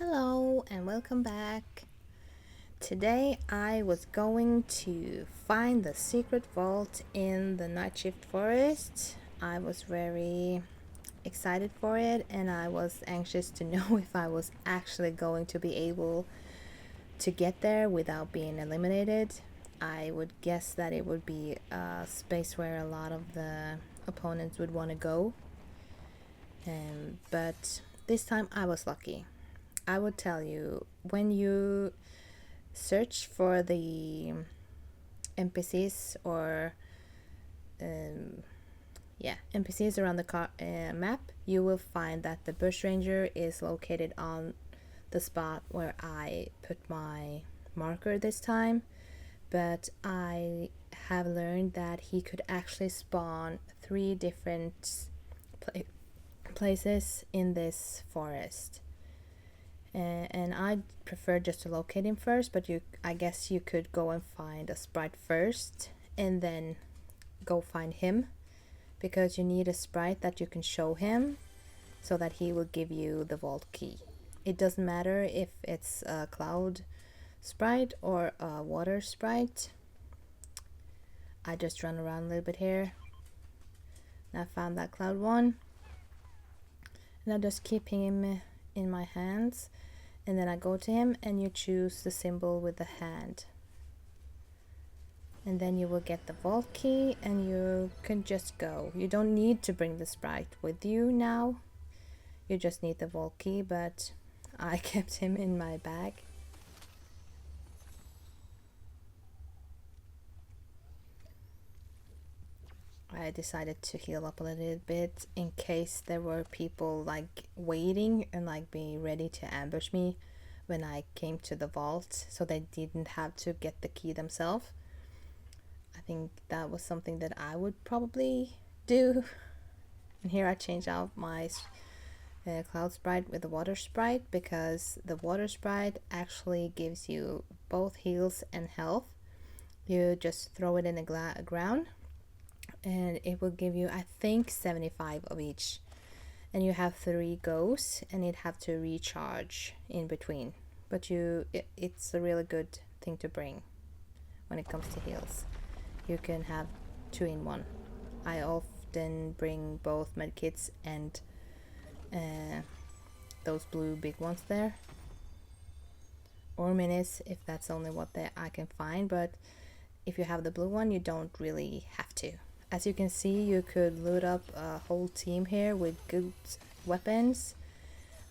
Hello and welcome back. Today I was going to find the secret vault in the night shift forest. I was very excited for it and I was anxious to know if I was actually going to be able to get there without being eliminated. I would guess that it would be a space where a lot of the opponents would want to go. But this time I was lucky. I would tell you, when you search for the NPCs or NPCs around the map, you will find that the bushranger is located on the spot where I put my marker this time, but I have learned that he could actually spawn 3 different places in this forest. And I prefer just to locate him first, but I guess you could go and find a sprite first and then go find him, because you need a sprite that you can show him so that he will give you the vault key. It doesn't matter if it's a cloud sprite or a water sprite. I just run around a little bit here and I found that cloud one, and I just keep him in my hands, and then I go to him and you choose the symbol with the hand, and then you will get the vault key and you can just go. You don't need to bring the sprite with you now, you just need the vault key, but I kept him in my bag. I decided to heal up a little bit in case there were people like waiting and like being ready to ambush me when I came to the vault, so they didn't have to get the key themselves. I think that was something that I would probably do. And here I changed out my cloud sprite with the water sprite, because the water sprite actually gives you both heals and health. You just throw it in the ground and it will give you, I think, 75 of each, and you have 3 goes and it have to recharge in between, but it's a really good thing to bring when it comes to heals. You can have 2 in 1. I often bring both medkits and those blue big ones there, or minis if that's only what I can find, but if you have the blue one you don't really have to. As you can see, you could loot up a whole team here with good weapons.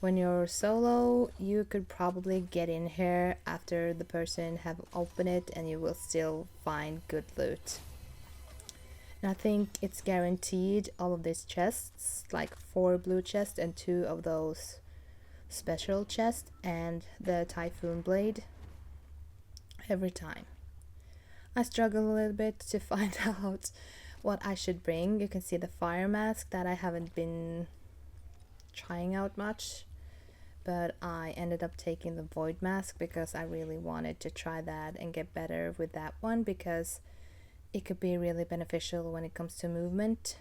When you're solo, you could probably get in here after the person have opened it and you will still find good loot. And I think it's guaranteed all of these chests, like 4 blue chests and 2 of those special chests and the typhoon blade every time. I struggle a little bit to find out what I should bring. You can see the fire mask that I haven't been trying out much, but I ended up taking the void mask because I really wanted to try that and get better with that one, because it could be really beneficial when it comes to movement.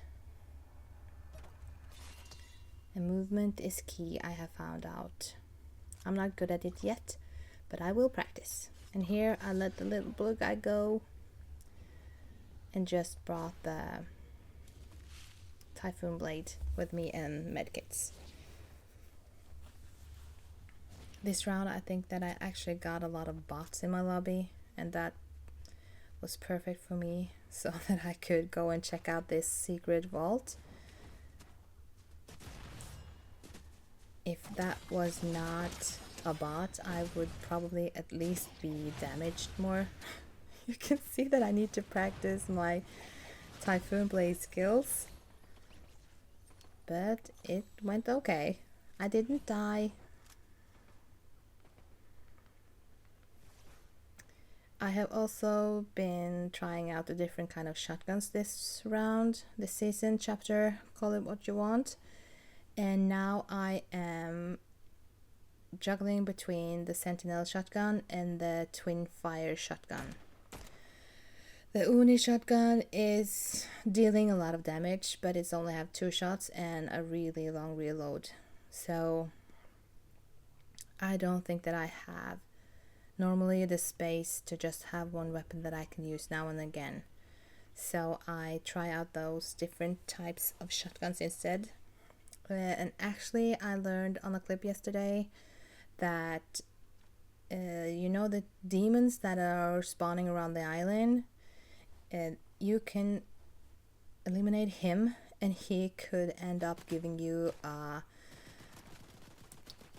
And movement is key, I have found out. I'm not good at it yet, but I will practice. And here I let the little blue guy go and just brought the typhoon blade with me and medkits. This round I think that I actually got a lot of bots in my lobby, and that was perfect for me so that I could go and check out this secret vault. If that was not a bot, I would probably at least be damaged more. You can see that I need to practice my typhoon blade skills, but it went okay. I didn't die. I have also been trying out the different kind of shotguns this round, this season, chapter, call it what you want. And now I am juggling between the sentinel shotgun and the twin fire shotgun. The Uni shotgun is dealing a lot of damage, but it's only have 2 shots and a really long reload. So I don't think that I have normally the space to just have one weapon that I can use now and again. So I try out those different types of shotguns instead. And actually I learned on a clip yesterday that you know the demons that are spawning around the island, you can eliminate him and he could end up giving you a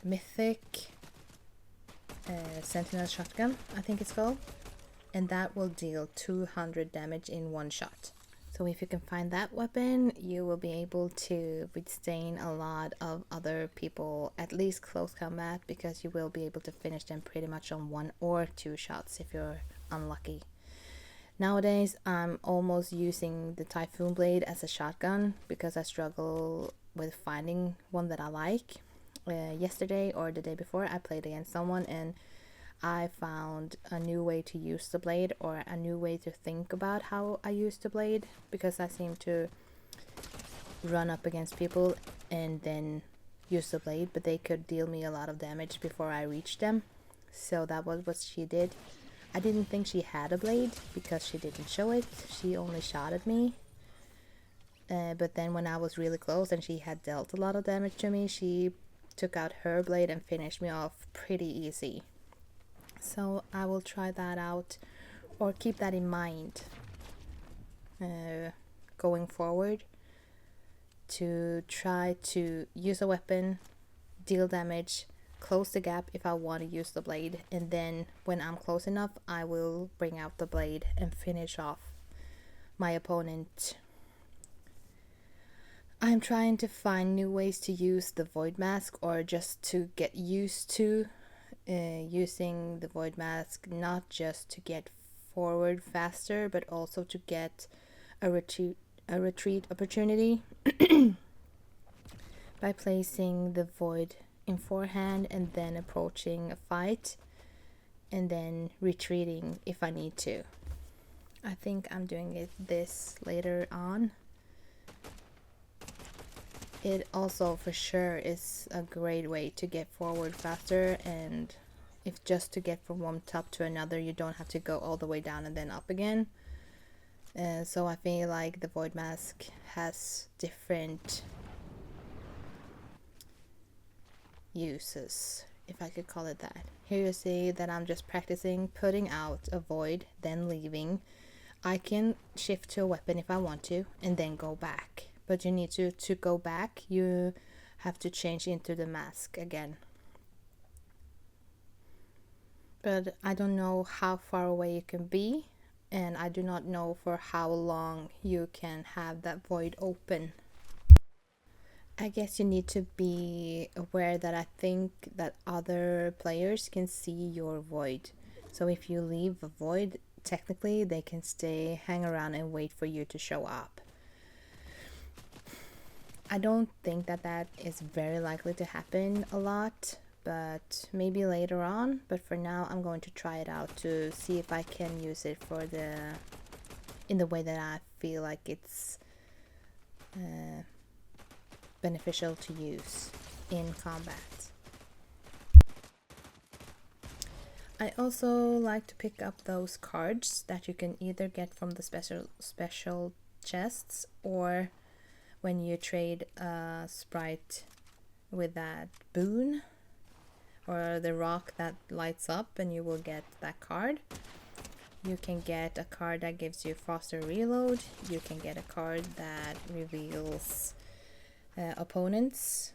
mythic sentinel shotgun, I think it's called, and that will deal 200 damage in one shot. So if you can find that weapon, you will be able to withstand a lot of other people, at least close combat, because you will be able to finish them pretty much on 1 or 2 shots if you're unlucky. Nowadays, I'm almost using the Typhoon Blade as a shotgun because I struggle with finding one that I like. Yesterday or the day before, I played against someone and I found a new way to use the blade, or a new way to think about how I use the blade, because I seem to run up against people and then use the blade, but they could deal me a lot of damage before I reached them. So that was what she did. I didn't think she had a blade because she didn't show it. She only shot at me. But then when I was really close and she had dealt a lot of damage to me, she took out her blade and finished me off pretty easy. So I will try that out, or keep that in mind going forward, to try to use a weapon, deal damage, close the gap if I want to use the blade, and then when I'm close enough I will bring out the blade and finish off my opponent. I'm trying to find new ways to use the void mask, or just to get used to using the void mask, not just to get forward faster, but also to get a retreat opportunity by placing the void in forehand and then approaching a fight and then retreating if I need to. I think I'm doing this later on. It also for sure is a great way to get forward faster, and if just to get from one top to another, you don't have to go all the way down and then up again. So I feel like the void mask has different uses, if I could call it that. Here you see that I'm just practicing putting out a void, then leaving. I can shift to a weapon if I want to and then go back. But you need to go back, you have to change into the mask again. But I don't know how far away you can be, and I do not know for how long you can have that void open. I guess you need to be aware that I think that other players can see your void. So if you leave a void, technically they can hang around and wait for you to show up. I don't think that is very likely to happen a lot, but maybe later on. But for now I'm going to try it out to see if I can use it in the way that I feel like it's beneficial to use in combat. I also like to pick up those cards that you can either get from the special chests, or when you trade a sprite with that boon or the rock that lights up, and you will get that card. You can get a card that gives you faster reload. You can get a card that reveals opponents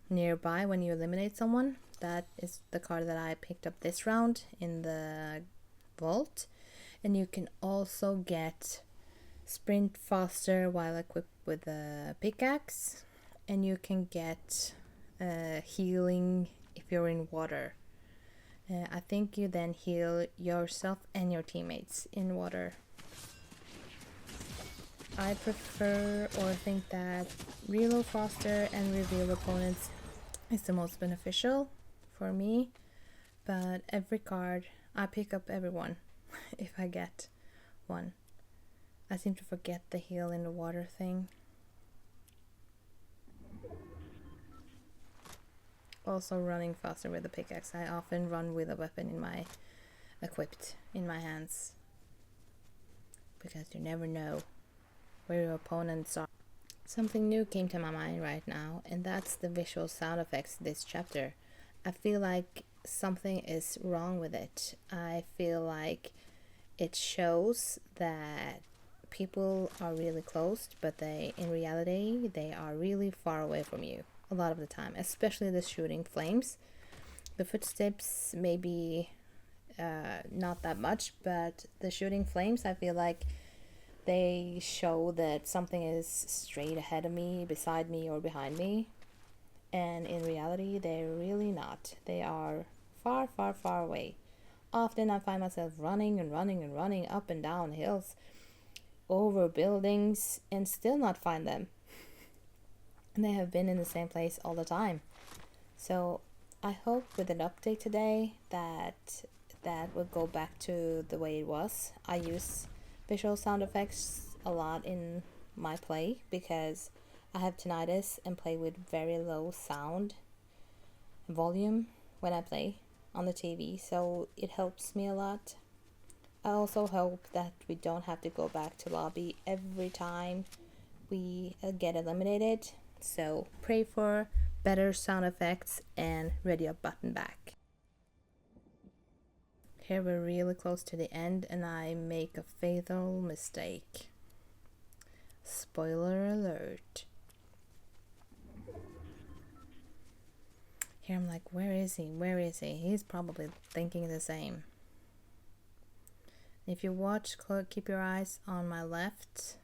nearby when you eliminate someone. That is the card that I picked up this round in the vault. And you can also get sprint faster while equipped with a pickaxe, and you can get healing if you're in water. I think you then heal yourself and your teammates in water. I prefer, or think that reload faster and reveal opponents is the most beneficial for me, but every card I pick up everyone if I get one. I seem to forget the heal in the water thing. Also running faster with a pickaxe. I often run with a weapon equipped in my hands, because you never know where your opponents are. Something new came to my mind right now, and that's the visual sound effects this chapter. I feel like something is wrong with it. I feel like it shows that people are really close, but in reality they are really far away from you a lot of the time, especially the shooting flames. The footsteps maybe not that much, but the shooting flames, I feel like they show that something is straight ahead of me, beside me, or behind me. And in reality, they're really not. They are far, far, far away. Often I find myself running and running and running up and down hills, over buildings, and still not find them. And they have been in the same place all the time. So I hope with an update today that will go back to the way it was. I use visual sound effects a lot in my play because I have tinnitus and play with very low sound volume when I play on the TV, so it helps me a lot. I also hope that we don't have to go back to lobby every time we get eliminated, so pray for better sound effects and ready up button back. Here we're really close to the end and I make a fatal mistake. Spoiler alert. Here I'm like, where is he? Where is he? He's probably thinking the same. If you watch, keep your eyes on my left.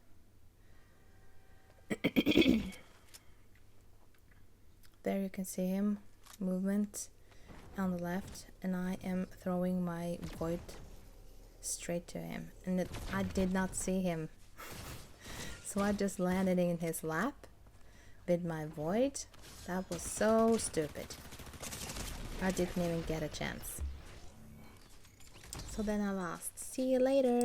There you can see him, movement on the left, and I am throwing my void straight to him, and I did not see him. So I just landed in his lap with my void. That was so stupid. I didn't even get a chance. So then I lost. See you later.